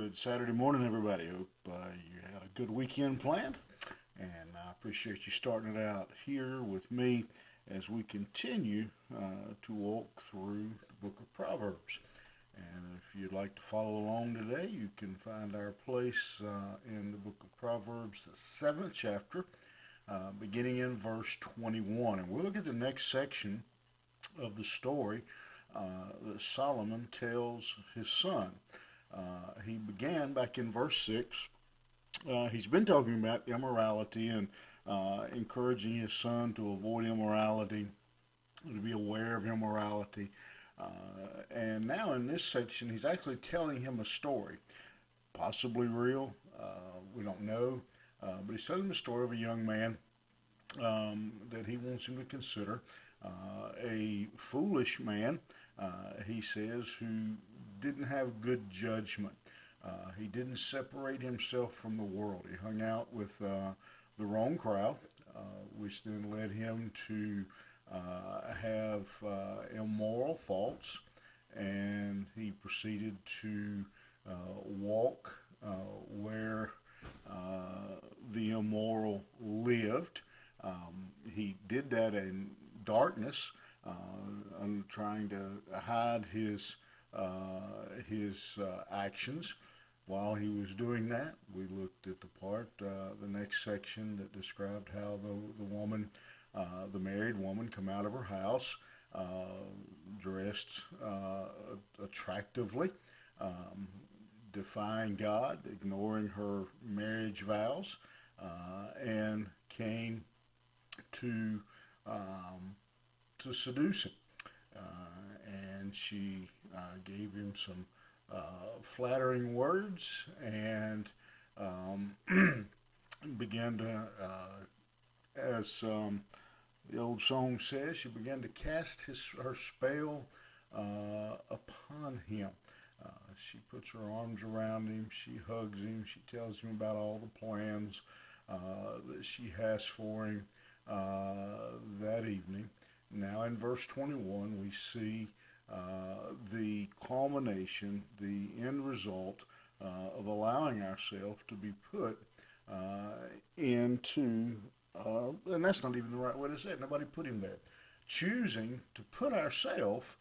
Good Saturday morning, everybody. Hope you had a good weekend planned, and I appreciate you starting it out here with me as we continue to walk through the book of Proverbs. And if you'd like to follow along today, you can find our place in the book of Proverbs, the seventh chapter, beginning in verse 21. And we'll look at the next section of the story that Solomon tells his son. He began back in verse 6. He's been talking about immorality and encouraging his son to avoid immorality, to be aware of immorality. And now in this section, he's actually telling him a story, possibly real. We don't know. But he's telling him a story of a young man that he wants him to consider. A foolish man, he says, who didn't have good judgment. He didn't separate himself from the world. He hung out with the wrong crowd, which then led him to have immoral thoughts, and he proceeded to walk where the immoral lived. He did that in darkness, trying to hide his actions. While he was doing that, we looked at the part, the next section that described how the woman, the married woman, come out of her house dressed attractively, defying God, ignoring her marriage vows, and came to seduce him. And she gave him some flattering words and began to, as the old song says, she began to cast her spell upon him. She puts her arms around him, she hugs him, she tells him about all the plans that she has for him that evening. Now, in verse 21, we see the culmination, the end result of allowing ourselves to be put into, and that's not even the right way to say it, nobody put him there. Choosing to put ourselves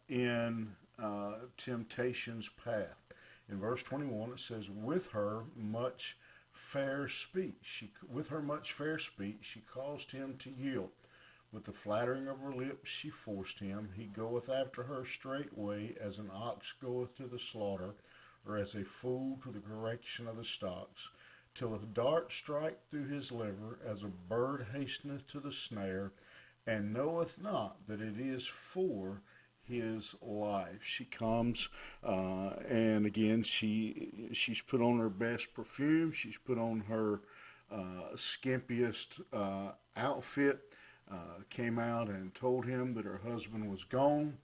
in temptation's path. In verse 21, it says, with her much fair speech. With her much fair speech, she caused him to yield. With the flattering of her lips, she forced him. He goeth after her straightway, as an ox goeth to the slaughter, or as a fool to the correction of the stocks, till a dart strike through his liver, as a bird hasteneth to the snare, and knoweth not that it is for his life. She comes, and again, she's put on her best perfume. She's put on her skimpiest outfit. Came out and told him that her husband was gone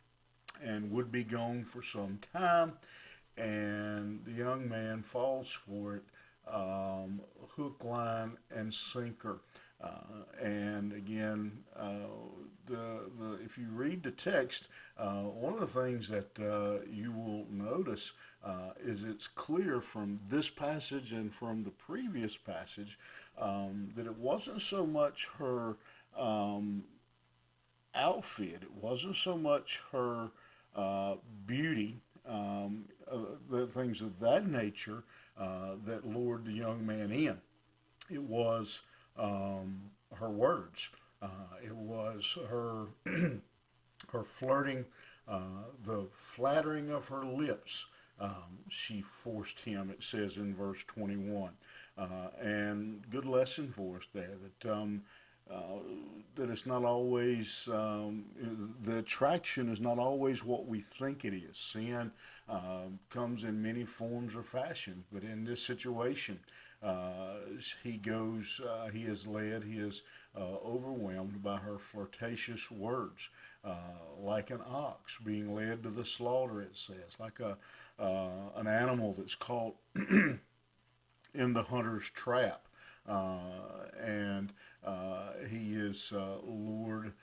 and would be gone for some time, and the young man falls for it, hook, line, and sinker. And again, if you read the text, one of the things that you will notice is it's clear from this passage and from the previous passage that it wasn't so much her outfit, it wasn't so much her beauty, the things of that nature that lured the young man in. It was her words. It was her her flirting, the flattering of her lips. She forced him. It says in verse 21, and good lesson for us there that it's not always the attraction is not always what we think it is. Sin comes in many forms or fashions, but in this situation, he is led, he is overwhelmed by her flirtatious words, like an ox being led to the slaughter. It says, like an animal that's caught in the hunter's trap. And he is lured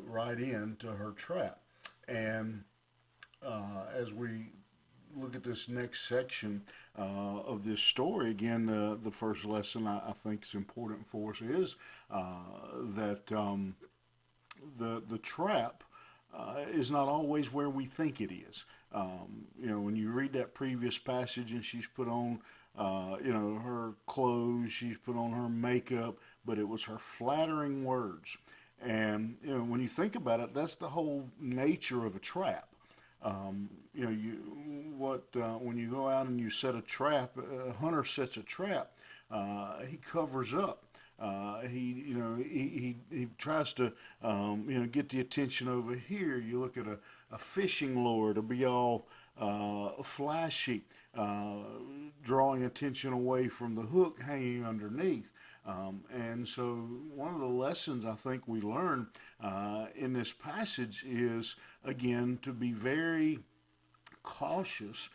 right into her trap. And as we look at this next section of this story, again, the first lesson I think is important for us is that the trap is not always where we think it is. When you read that previous passage and she's put on, her clothes, she's put on her makeup, but it was her flattering words. And, when you think about it, that's the whole nature of a trap. When you go out and you set a trap, a hunter sets a trap. He covers up. He tries to get the attention over here. You look at a fishing lure to be all flashy, drawing attention away from the hook hanging underneath. And so one of the lessons I think we learn in this passage is, again, to be very cautious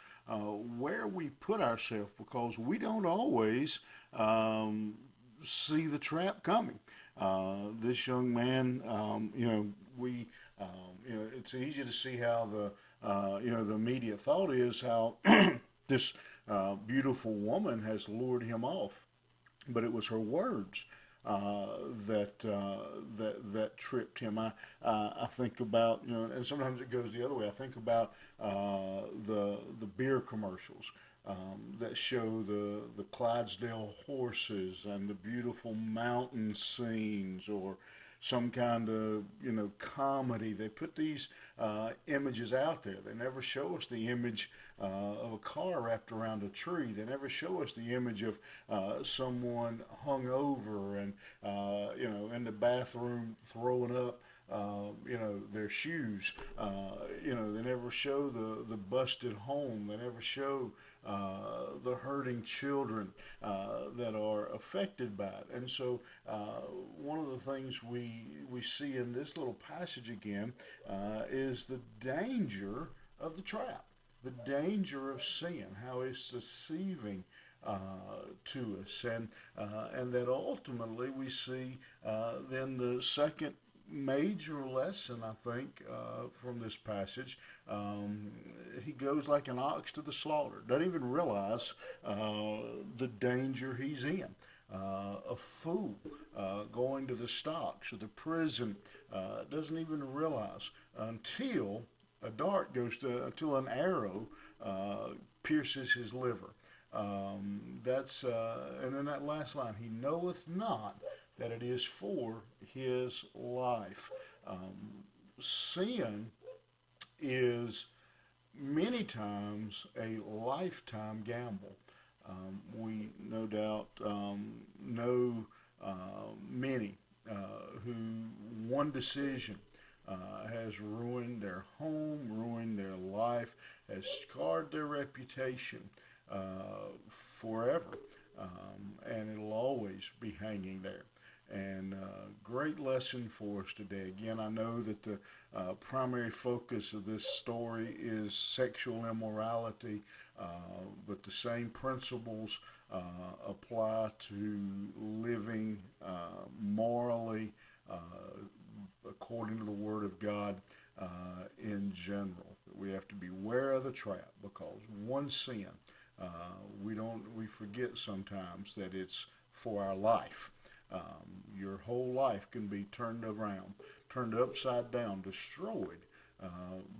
where we put ourselves, because we don't always see the trap coming. This young man, it's easy to see how the immediate thought is how this beautiful woman has lured him off, but it was her words that tripped him. I think about, and sometimes it goes the other way. I think about the beer commercials that show the Clydesdale horses and the beautiful mountain scenes, or some kind of comedy. They put these images out there. They never show us the image of a car wrapped around a tree. They never show us the image of someone hung over and in the bathroom throwing up their shoes. They never show the busted home. They never show the hurting children that are affected by it. And so one of the things we see in this little passage again is the danger of the trap, the danger of sin, how it's deceiving to us, and that ultimately we see then the second major lesson, I think, from this passage. He goes like an ox to the slaughter. Doesn't even realize the danger he's in. A fool going to the stocks or the prison doesn't even realize until a dart until an arrow pierces his liver. And then that last line, he knoweth not that it is for his life. Sin is many times a lifetime gamble. We no doubt know many who one decision has ruined their home, ruined their life, has scarred their reputation forever, and it'll always be hanging there. And great lesson for us today. Again, I know that the primary focus of this story is sexual immorality, but the same principles apply to living morally according to the Word of God in general. We have to beware of the trap, because one sin, we forget sometimes that it's for our life. Your whole life can be turned around, turned upside down, destroyed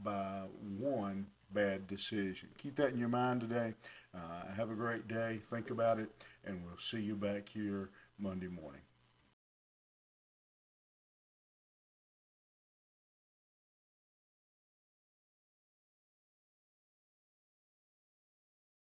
by one bad decision. Keep that in your mind today. Have a great day. Think about it, and we'll see you back here Monday morning.